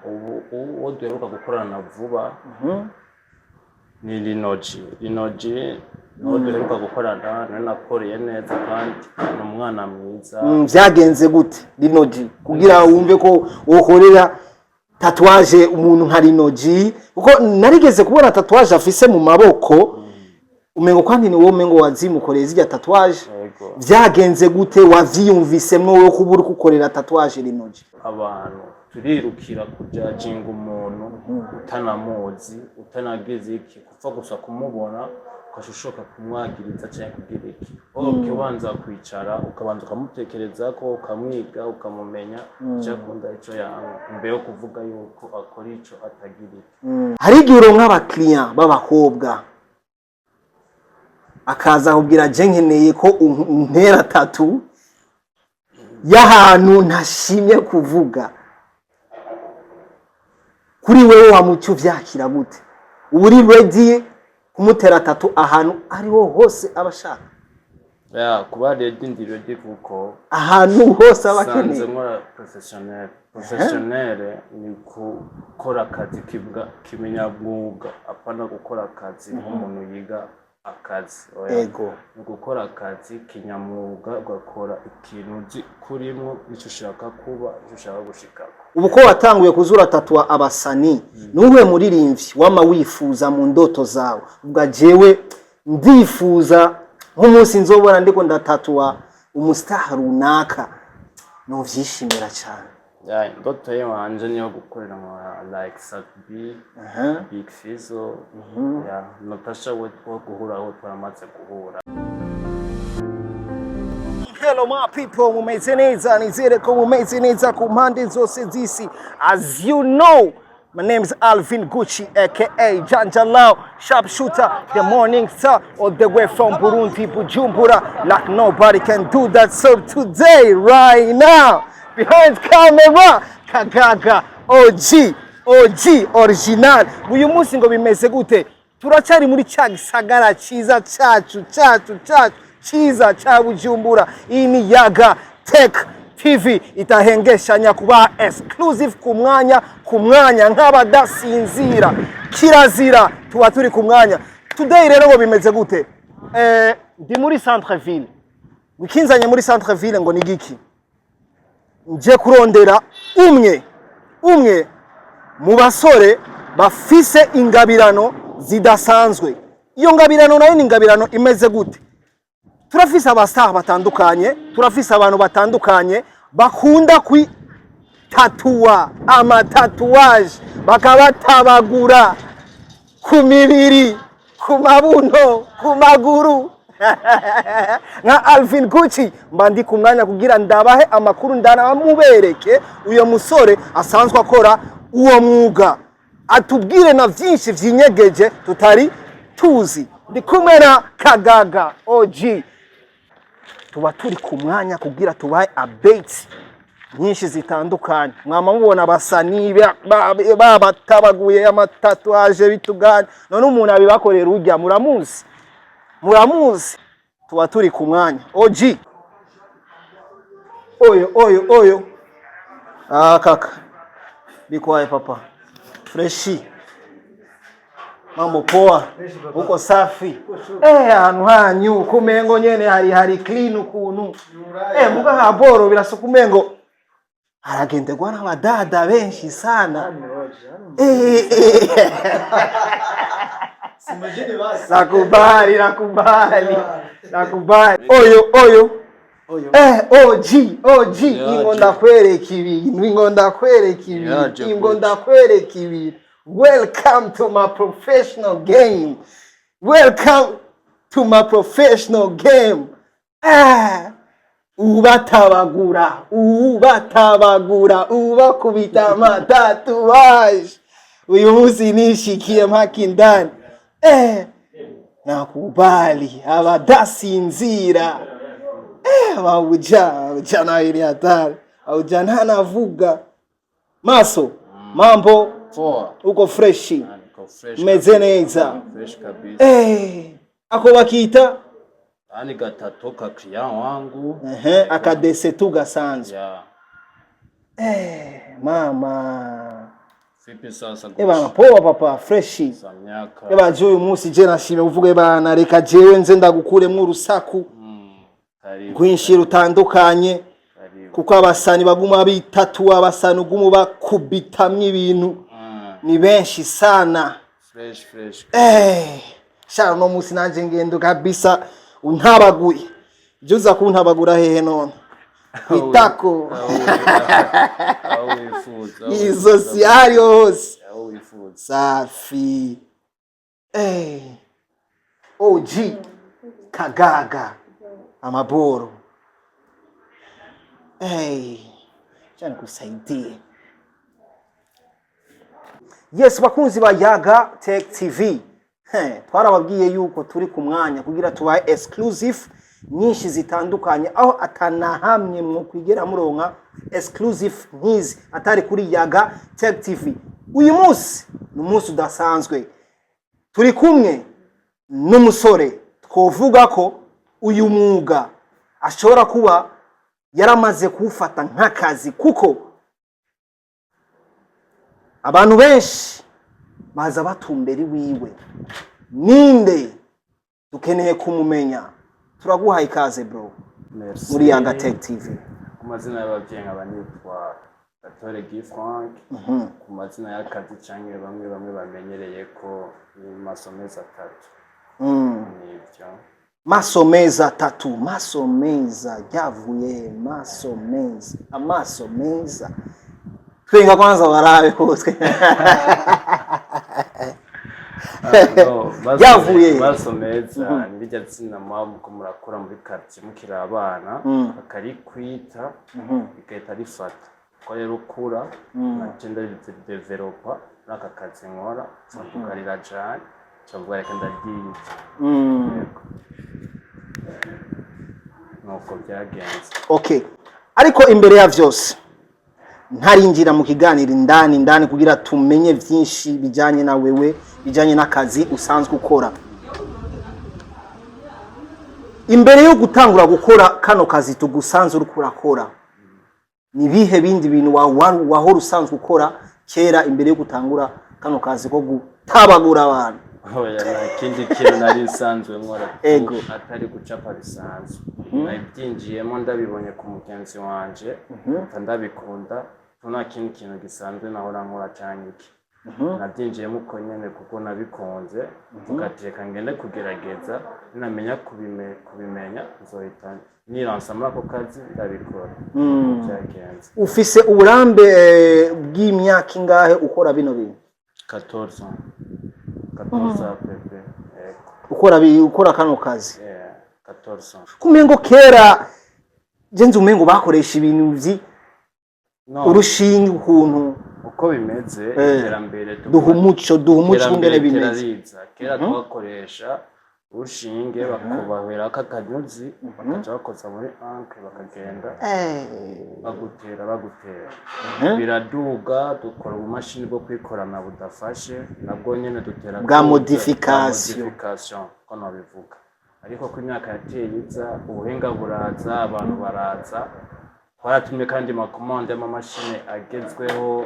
uwo duheruka gukorana vuba ni Linoji no duheruka gukorana nakoreye neza kandi n'umwana mwiza. Byagenze gute Linoji kugira wumve ko wokorera tatuwaje umuntu nka Linoji kuko narigeze kubona tatuwaje afise mu maboko umengo kandi ni wowe umengo wazimukoreye zijya tatuwaje byagenze gute wavyiyumvisemwe wo kubura kukorera tatuwaje Linoji? Abantu turirukira kujajinga umuntu utanamuzi utanagize iki kupfa gusa kumubona ukashushoka kumwagiriza cyane kugira iki ukibanza kwicara ukabanza ukamutekereza ko ukamwiga ukamumenya cyakunda ico yanga mbere yo kuvuga yuko akora ico atagira iki. Hari igihe nk'abakiriya b'abakobwa akaza kugira je nkeneye ko untera tatu y'ahantu ntashimye kuvuga kuri wewe wamucyo vyakira gute uri ready kumutera tatu ahantu ari ho hose abashaka? Kuba ready ndi ready kuko ahantu hose abakeneye. Sanze nkora professionnel ni gukora akazi kimenya bwuga apana gukora akazi nk'umuntu yiga akazi. Yego gukora akazi kinyamwuga ugakora ikintu kurimo icyo ushaka kuba icyo ushaka gushikako. Ubu ko watanguye kuzura tatua abasani nuwe muririmvyi wama wifuza mu ndoto zawe ubwa jewe ndifuza nk'umunsi nzobora ndiko ndatatua umustar runaka no vyishimira cyane. Ndoto yanje niyo gukorera like Sakbi Big Fizzo Natasha we guhura aho twamaze guhura. Hello my people, mumeze neza nizere ko mumeze neza ku mpande zose z'isi. As you know, my name is Alvin Gucci aka Janjalao Sharpshooter, the morning star all the way from Burundi Bujumbura, like nobody can do that. So today right now behind camera Kagaga OG original. Uyu munsi ngo bimeze gute? Turacari muri cyagisagara cyiza cyacu cyiza cya Bujumbura. Iyi ni Yaga Tech TV itahengeshanya kuba exclusive ku mwanya nk'abadasinzira kirazira tuba turi ku mwanya. Today rero ngo bimeze gute? Ndi muri centre ville. Wikinzanye muri centre ville ngo ni giki? Nje kurondera umwe mu basore bafise ingabirano zidasanzwe. Iyo ngabirano nayo ni ingabirano imeze gute? Turafise abastar batandukanye, turafise abantu batandukanye bakunda tatua ama tatouage bakabatabagura ku mibiri, ku mabuno, ku maguru. Nka Alvin Gucci mbandi ku mwanya kugira ndabahe amakuru ndanamubereke uyo musore asanzwe akora uwo mwuga atubwire na vyinshi vyinyegeje tutari tuzi. Ndi kumwe na Kagaga OG tuba turi ku mwanya kugira tubahe updates nyinshi zitandukanye. Mwama mubona abasani babatabaguye amatatuaje bituganye none umuntu abibakorera urya muramuzi tuba turi ku mwanya. OG oyo kaka bikwaye papa freshi mambo poa uko safi ahantu hanyu kumengo nyene hari clean ukuntu muga haboro birasukumengo aragendegwa n'abadada benshi sana nakubali oyo OG ingo ndakwereka ibintu. Welcome to my professional game. Ubatabagura, ubakubita amatatuaje. Uyu munsi nishikiye makindani. Nakubali abadasinzira. Bawujana ili hatari. Awujana anavuga. Maso, mambo uko freshi. Meze neza. Fresh kabisa. Ako bakita ani gatatoka client wangu. Akadese tu gasanzwe. Mama Vipi sasa Eba poa papa freshi. Samyaka. Eba je uyu munsi je nashime uvuge bana reka jewe nze ndagukuremwo urusaku. Rwinshi rutandukanye. Kuko abasani baguma bitatu abasani ugumu bakubitamye ibintu. Ni benshi sana. Fresh. Shara no munsi nanje ngendo kabisa untabaguye. Juza kuntabagura hehe none. Itako. Izo si hose. Safi. OG Kagaga amaboro. Cyane kusaidie. Yes bakunzi ba Yaga Tech TV. Twarababwiye yuko turi ku mwanya kugira tubaye exclusive nyinshi zitandukanye aho atanahamye mu kwigera muronka exclusive nkizi atari kuri Yaga Tech TV. Uyu munsi ni umunsi udasanzwe. Turi kumwe n'umusore twovuga ko uyu mwuga ashobora kuba yaramaze kuwufata nk'akazi kuko abantu benshi baza batumbera wiwe. Ninde dukeneye kumumenya? Turaguha ikaze bro. Merci. Muri Yaga Tech TV. Ku mazina y'abavyeyi abanitwa Gatore Guy Frank. Ku mazina y'akazi canke bamwe bamenyereye ko ni Masomeza 3. Nibyo. Masomeza 3. Masomeza yavuye Masomeza. Amasomeza. Twenga kwanza barabe hose. Yavuye Masomeza nibijya tsina mwabuko murakora muri quartier mukira abana akari kwita bigahita rifata ko rero ukura nagenda developer naka kazi nkora sandukarira cyane cyangwa reka ndagiye nuko byagenze. Okay, ariko imbere ya vyose ntarinjira mu kiganiro indani kugira tumenye byinshi bijanye na wewe bijanye n'akazi usanzwe ukora. Imbere yo gutangura gukora kano kazi tugusanzwe uri kurakora, ni bihe bindi bintu wahora usanzwe ukora kera imbere yo gutangura kano kazi ko gutabagura abantu? Oya nakindi kintu nari nsanzwe nkora atari gucapa bisanzwe. Nabyinjiyemo ndabibonye ku mugenzi wanje ndabikunda tuna kintu gisanzwe nahora nkora cyane iki. Nabyinjiyemo uko nyene kuko nabikunze tugateka ngende kugerageza namenya kubimenya nzohita niransa muri ako kazi ndabikora. Byagenze. Ufise uburambe bw'imyaka ingahe ukora bino bintu? 14 pepe. Ukora kano kazi? 14. Kumengo kera jenze umengo bakoresha ibintu urushinge ukuntu uko bimeze iterambere duha umuco ngene bimeze. Kera twakoresha urushinge bakubahera akakanyuzi bakaja bakoza muri anke bakagenda bagutera biraduga dukora ubumashini bwo kwikorana budafashe nabwo nyene dutera bwa modification ko nabivuga. Ariko ku myaka yateyiza ubuhinga buraza abantu baraza twaratumye kandi makomande y'amamashini agezweho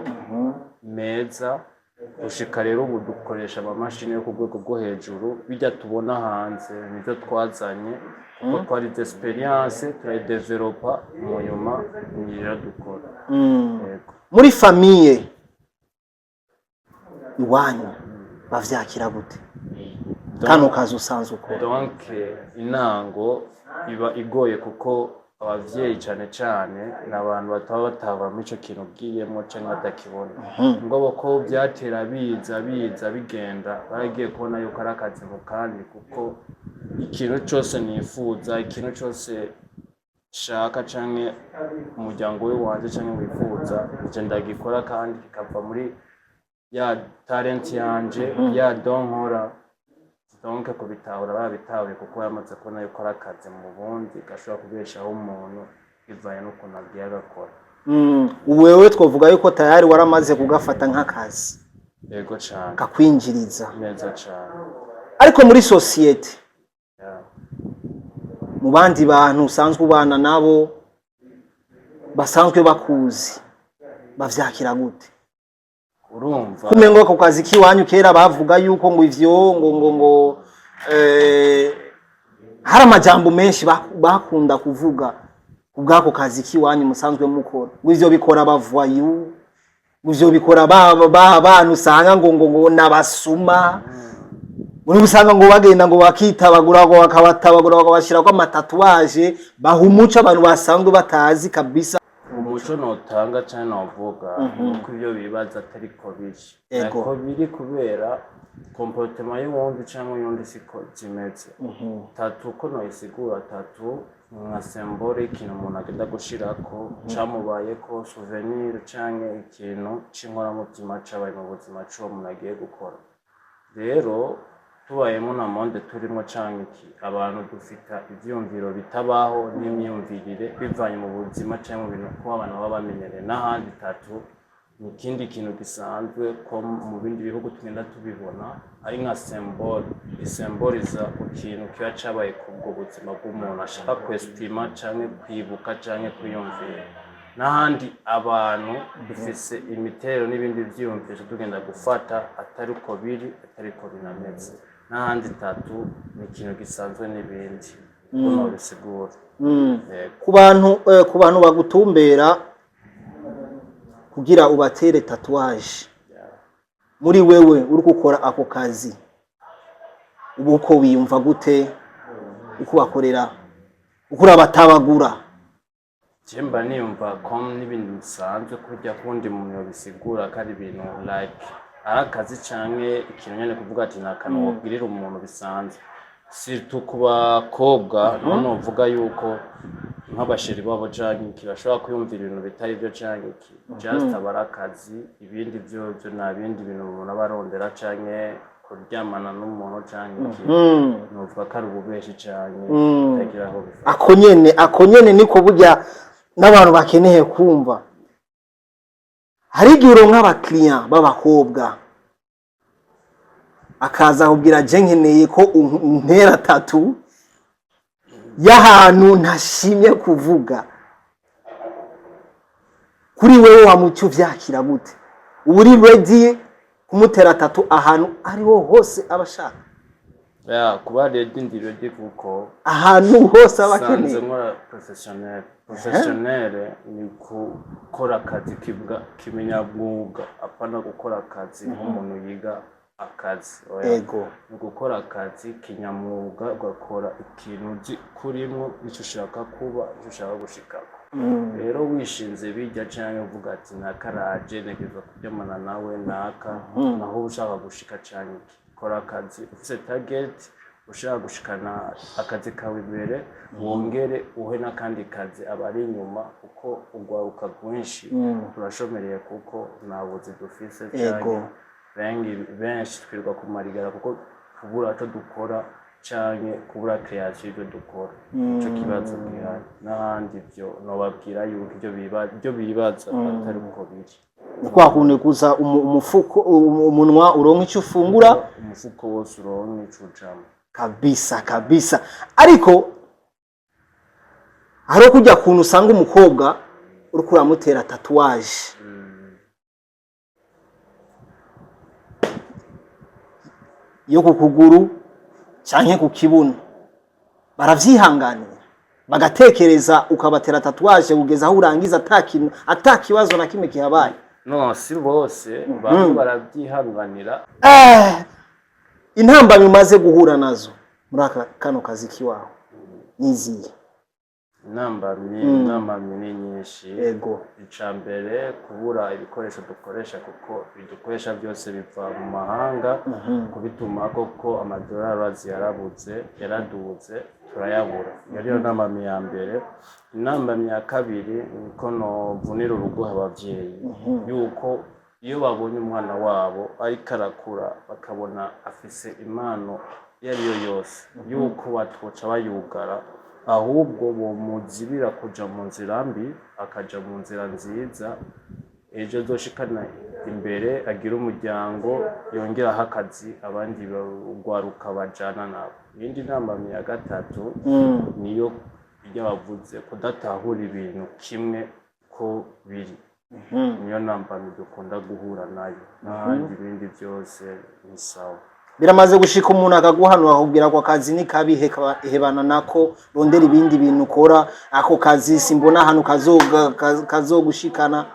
meza ushika rero ubu dukoresha amamashini yo ku rwego rwo hejuru bijya tubona hanze nivyo twazanye kuko twari experience turayidevelopa mu nyuma nira dukora. Muri famille iwanyu bavyakira gute kano kazi usanzwe ukora? Donc inango iba igoye kuko abavyeyi cyane n'abantu bataba muri ico kintu bwiyemo cyane batakibona ngo ko byatera biza bigenda baragiye kubona yuko ari akazi mu kandi kuko ikintu cyose nifuza ikintu cyose shaka canke umuryango we wanje canke wifuza nje ndagikora kandi kikava muri ya talent yanje ya donkora. Donc kubitahura babitahuye kuko yamaze kubona yuko ari akazi mu bundi gashobora kubeshaho umuntu bivaye no kunabwiye agakora. Wewe twovuga yuko tayari waramaze kugafata nk'akazi? Yego cyane. Kakwinjiriza neza cyane. Ariko muri societe mu bandi bantu usanzwe ubana nabo basanzwe bakuzi bavyakira gute? urumva kumengo ko kazi kiwanyu kera bavuga yuko ngo ivyo ngo hari amajambo menshi bakunda kuvuga ubwako kazi kiwanyu musanzwe mukora ngo ivyo bikora bavoyu ivyo bikora abantu usanga ngo nabasuma muri usanga ngo bagenda ngo bakitabagura ngo bakabatabagura bakabashira ko amatatuwaje bahumuca abantu basanzwe batazi kabisa. umuco notanga cyane navuga uko ibyo bibaza atari ko biri ariko biri kubera comportement y'uwundi cyangwa y'undi siko kimeze tatu ko noyisigura tatu nka symbole ikintu umuntu agenda gushirako camubaye ko souvenir cyangwa ikintu c'inkoramutima cabaye mu buzima c'uwo umuntu agiye gukora. Rero tubayemo na monde turimo cyangwa iki abantu dufita ivyumviro bitabaho n'imyumvirire bivanye mu buzima cyangwa mu bintu ko abantu baba bamenyereye n'ahandi tatu ni kindi kintu gisanzwe ko mu bindi bihugu tugenda tubibona ari nka symbole isymboliza ikintu kiba cabaye kubwo buzima bw'umuntu ashaka kwestima cyangwa kwibuka cyangwa kwiyumvira. N'ahandi abantu dufise imitero n'ibindi vyiyumviro tugenda gufata atari uko biri atari uko binameze. N'ahandi tatu ni ikintu gisanzwe n'ibindi uno bisigura ku bantu bagutumbera kugira ubatere tatuwaje muri wewe uri gukora ako kazi ubu uko wiyumva gute uko bakorera uko urabatabagura? Jemba niyumva ko n'ibintu bisanzwe kurya kundi muntu yobisigura kandi ibintu like arakazi canke ikintu nyene kuvuga ati nakano wabwirira umuntu bisanzwe surtout ku bakobwa none uvuga yuko nk'abasheri babo canke kirashobora kwiyumvira ibintu bitari byo canke just abarakazi ibindi byo na bindi bintu umuntu abarondera canke kuryamana n'umuntu canke novuga ko ari ububeshi canke tagira aho bifata ako nyene niko burya n'abantu bakeneye kumva. Hari igihe uronka abakiriya b'abakobwa akaza kubwira je nkeneye ko untera tatu y'ahantu ntashimye kuvuga, kuri wewe wamucyo vyakira gute? Uri ready kumutera tatu ahantu ariho hose abashaka? kuba ready ndi ready kuko ahantu hose abakeneye. Sanze nkora professionnel ni gukora akazi kimenya bwuga apana gukora akazi nk'umuntu yiga akazi. Yego ni gukora akazi kinyamwuga ugakora ikintu kurimo icyo ushaka kuba icyo ushaka gushikako. Rero wishinze bijya cyane uvuga ati nakaraje negeza kubyamana nawe naka naho ushaka gushika cyane kora akazi ufite target ushaka gushikana akazi kawe imbere wongere uhe n'akandi kazi abari inyuma kuko ugwaruka rwinshi turashomereye kuko nabuze dufise cyane benshi twirwa kumarigara kuko kubura cyo dukora cyane kubura creation ibyo dukora cyo kibazo gihari. N'ahandi byo nobabwira yuko ibyo bibaza atari uko biri kwakune kuza umufuko umunwa uronka icyo ufungura umufuko wose uronka icyo ujamo kabisa. Ariko hari kujya kuntu usanga umukobwa uri kuramutera tatuwaje yo ku kuguru canke ku kibuno, baravyihanganira bagatekereza ukabatera tatuwaje kugeza aho urangiza atakibazo na kimwe kihabaye. No si bose bamwe baravyihanganira. Intamba bimaze guhura nazo muri kano kazi kiwaho niziye inamba ni nyinshi. Yego icambere kubura ibikoresho dukoresha kuko bidukoresha byose biva mu mahanga kubituma koko amadolari yaraduze turayabura. Yariyo namba ya mbere. Inamba ya kabiri niko no vunira urugo abavyeyi yuko iyo babonye umwana wabo ariko arakura bakabona afise impano yariyo yose yuko batwoca bayugara ahubwo bomuzibira kuja mu nzira mbi akaja mu nzira nziza ejo zoshikana imbere agira umuryango yongeraho akazi abandi bagwaruka bajana nabo. Indi namba ya gatatu niyo bavuze kudatahura ibintu kimwe ko biri niyo nambamyi dukunda guhura nayo n'ahandi ibindi byose ni sawa. Biramaze gushika umuntu akaguhanura akubwira ko akazi ni kabi hebana nako rondera ibindi bintu ukora ako kazi simbona ahantu kazogushikana?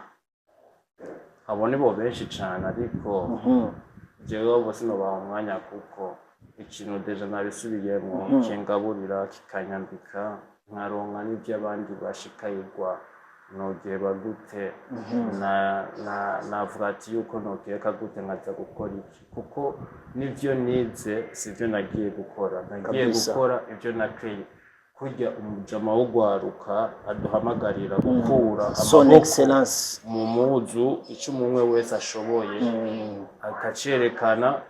Abo ni bo benshi cyane ariko jewe bose no baha umwanya kuko ikintu deja nabisubiyemo kingaburira kikanyambika nkaronka n'ibyo abandi bashikayirwa nogeba gute navuga ati yuko nokeka gute nkaza gukora iki kuko nivyo nize sivyo nagiye gukora nagiye gukora ibyo nakeye kurya umujama wo gwaruka aduhamagarira gukura son excellence mu muzu icyo umwe wese ashoboye akacerekana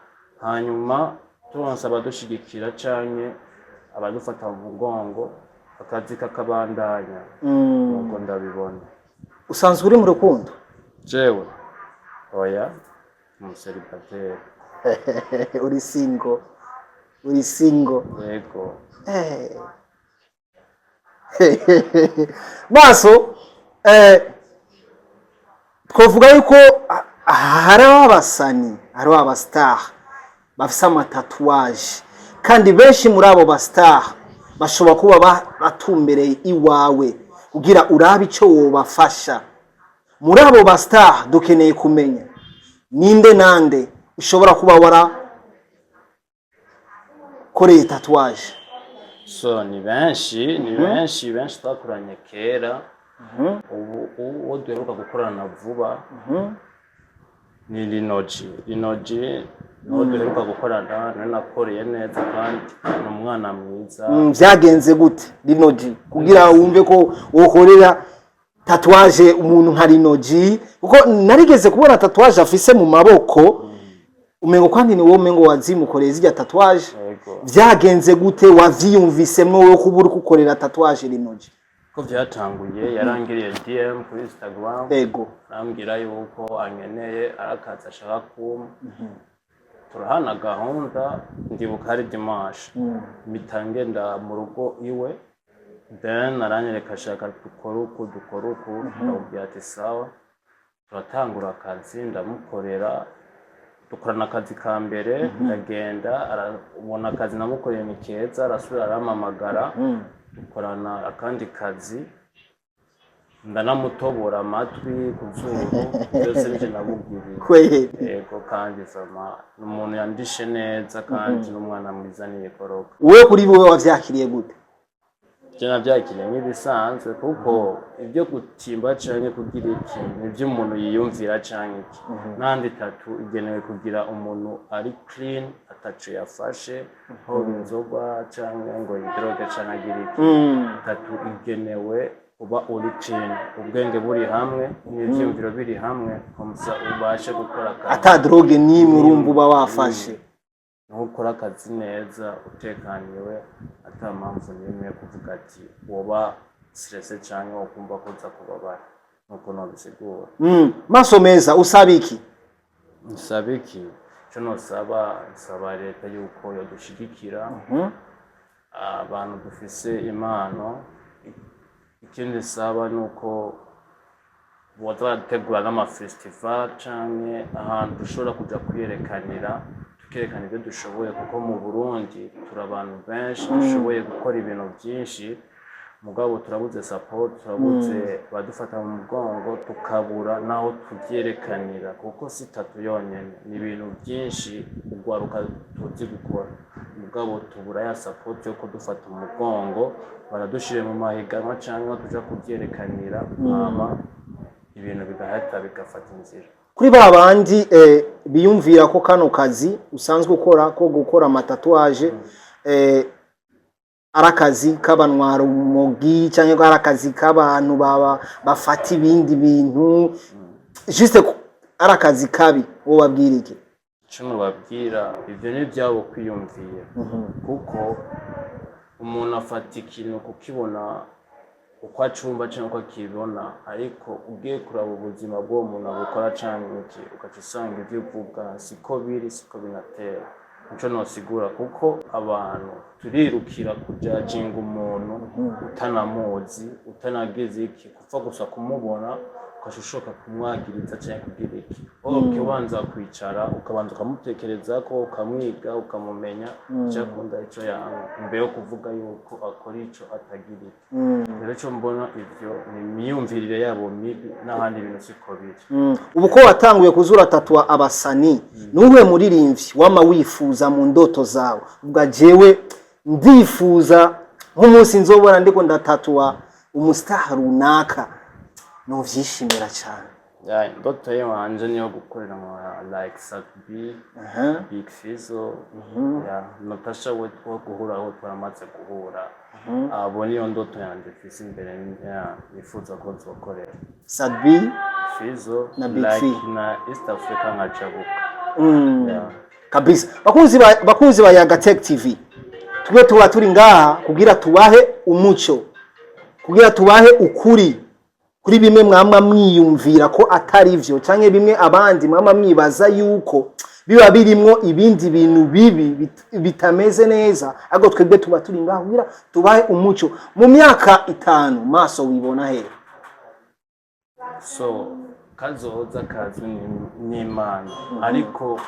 hanyuma turonse abadushigikira canke abadufata mu mugongo akazi kakabandanya nuko ndabibona. Usanzwe uri mu rukundo? Jewe oya umuseribateri. uri single yego. Maso twavuga yuko hari abasani hari abastar bafise amatatuwaje kandi benshi muri abo bastar bashobora kuba batumbereye iwawe kugira urabe ico wobafasha. Muri abo bastar dukeneye kumenya ninde nande ushobora kuba wara koreye tatuwaje? So ni benshi twakuranye kera ubu duheruka gukorana vuba ni Linoji no duheruka gukorana nakoreye neza kandi ni umwana mwiza. Vyagenze gute Linoji kugira wumve ko wokorera tatuwaje umuntu nka Linoji? Kuko narigeze kubona tatuwaje afise mu maboko umengo kandi ni wowe umengo wazimukoreye zirya tatuwaje. Vyagenze gute wavyiyumvisemwo wo kubura kukorera tatuwaje Linoji? Ko vyatanguye yarangiriye DM kuri Instagram nambwira yuko ankeneye arakaza ashaka kumpa turahana gahunda ndibuka hari dimanche mitange nda mu rugo iwe then aranyereka ashaka dukora uku ndabwira ati sawa turatangura akazi ndamukorera dukorana akazi ka mbere ndagenda arabona akazi namukoreye ni keza arasubira aramamagara dukorana akandi kazi ndanamutobora amatwi ku zuru byose nje nabubwiriye. Yego kandi sama umuntu yandishe neza kandi n'umwana mwiza niyekoroka. Wewe kuri wowe wavyakiriye gute? Je navyakiriye nk'ibisanzwe kuko ibyo gutimba canke kugira iki nivyo umuntu yiyumvira canke iki nandi tatu igenewe kugira umuntu ari clean atacu yafashe ho inzoga canke ngo droge canke agira iki tatu igenewe uba uri clean ubwenge buri hamwe n'ivyumviro biri hamwe komsa ubashe gukora akazi ata droge nimwe urumva uba wafashe nukora akazi neza utekaniwe ata mpamvu nimwe kuvuga ati woba stress canke ukumva ko uza kubabara nuko nobisigura. Maso meza usaba iki? Nsaba iki? Cyo nosaba leta yuko yodushigikira abantu dufise impano. Ikindi saba nuko bozategura n'amafestival canke ahantu dushobora kuja kwiyerekanira tukerekana ibyo dushoboye kuko mu Burundi turi abantu benshi dushoboye gukora ibintu byinshi mugabo turabuze support turabuze badufata mu mugongo tukabura naho tuvyerekanira kuko si tatu yonyene ni ibintu byinshi ugwaruka tuzi gukora mugabo tubura ya support yo kudufata mu mugongo baradushire mu mahiganwa cyangwa tuja kuvyerekanira ama ibintu bigahita bigafata inzira. Kuri babandi biyumvira ko kano kazi usanzwe ukora ko gukora amatatuwaje arakazi kabanwara umugi cyangwa arakazi k'abantu baba bafata ibindi bintu juste arakazi kabi wo babwira iki? Cyo babwira ivyo ni byabo kwiyumviye kuko umuntu afata ikintu kukibona uko acumba cyangwa akibona ariko ugiye kuraba ubuzima bwo umuntu abukora cyangwa iki ugaca usanga ibyo uvuga siko biri siko binatera. Nico nosigura kuko abantu turirukira kujajinga umuntu utanamuzi utanageze iki kupfa gusa kumubona ukashushoka kumwagiriza cyangwa kugira iki okay ubanza kwicara ukabanza ukamutekereza ko ukamwiga ukamumenya cyakunda ico mbere yo kuvuga yuko akora ico atagira iki rero cyo mbona ivyo ni imyumvirire yabo mibi n'ahandi bintu siko biri ubu ko watanguye kuzura tatua abasani nuwe muririmbyi wama wifuza mu ndoto zawe ubwa jewe ndifuza nk'umunsi nzobora ndiko ndatatua umustar runaka no vyishimira cyane ndoto yanje niyo gukorera mu like Sakbi Big Fizzo Natasha wo guhura aho twamaze guhura abo niyo ndoto yanje fisi imbere nifuza ko nzokorera Sakbi Fizzo na Big like na East Africa nkacabuka kabisa bakunzi ba Yaga Tech TV twe tuba turi ngaha kugira tubahe umuco kugira tubahe ukuri kuri bimwe mwamwa mwiyumvira ko atari vyo canke bimwe abandi mwamwa mwibaza yuko biba birimwo ibindi bintu bibi bitameze neza ago twebwe tuba turi ngaha kugira tubahe umuco mu myaka 5 maso wibona he so kazoza kazi ni Imana ariko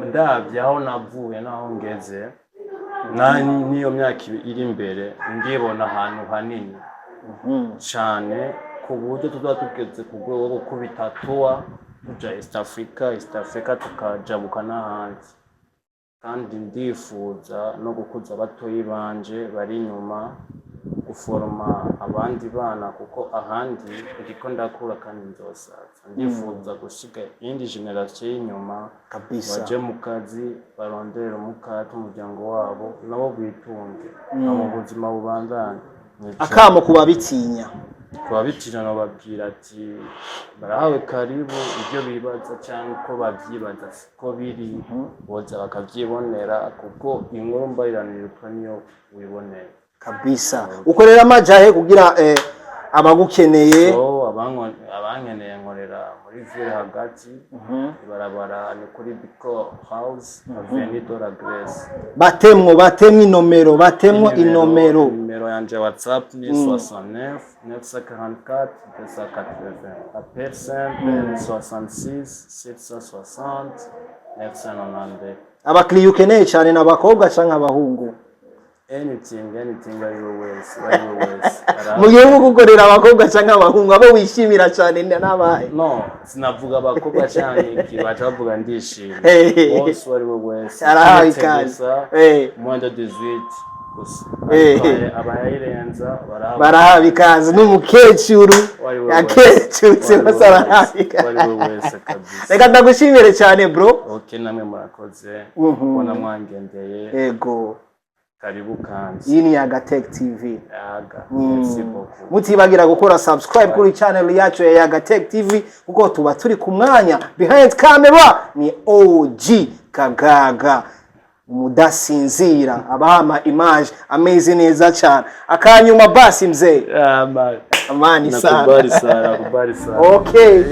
ndavye aho navuye naho ngeze niyo myaka iri imbere ndibona ahantu hanini cyane ku buryo tugeze ku rwego rwo kubitatua tuja East Africa tukajabuka n'ahandi kandi ndifuza no gukuza abatoyi banje bari inyuma guforoma abandi bana kuko ahandi ndiko ndakura kandi nzosaza ndifuza gushiga indi generation y'inyuma kabisa baje mu kazi barondera umukate umuryango wabo nabo bitunge mu buzima bubandanye akamo kubabitinya no babwira ati barahawe karibu ibyo bibaza cyangwa ko babyibaza ko biri boza bakabyibonera kuko inkuru mbayiranirwa niyo wibonera kabisa ukorera amajahe kugira abagukeneye so abankeneye nkorera muri ville hagati ibarabara ni kuri Biko House Avenue de la Grèce batemwe inomero numero yanje WhatsApp ni 69 944 280 appel simple 66 760 992 abakiriya ukeneye cyane n'abakobwa canke abahungu anything ari wese mu gihugu gukorera abakobwa cyangwa abahungu abo wishimira cyane n'abaye no sinavuga abakobwa cyane kibaca bavuga ndishimye bose ari wese arahaye ikaze mwanda 18 gusa abayirenza barahaye ikaze n'umukecuru yakecutse bose arahaye ikaze reka ndagushimire cyane bro okay namwe murakoze ubona mwangendeye yego karibu kanzi iyi ni Yaga Tech TV Yaga mutibagira gukora subscribe kuri channel yacu ya Yaga Tech TV kuko tuba turi ku mwanya behind camera ni OG Kagaga umudasinzira abahama image amazing neza cyane akanyuma basi mzee amani sana okay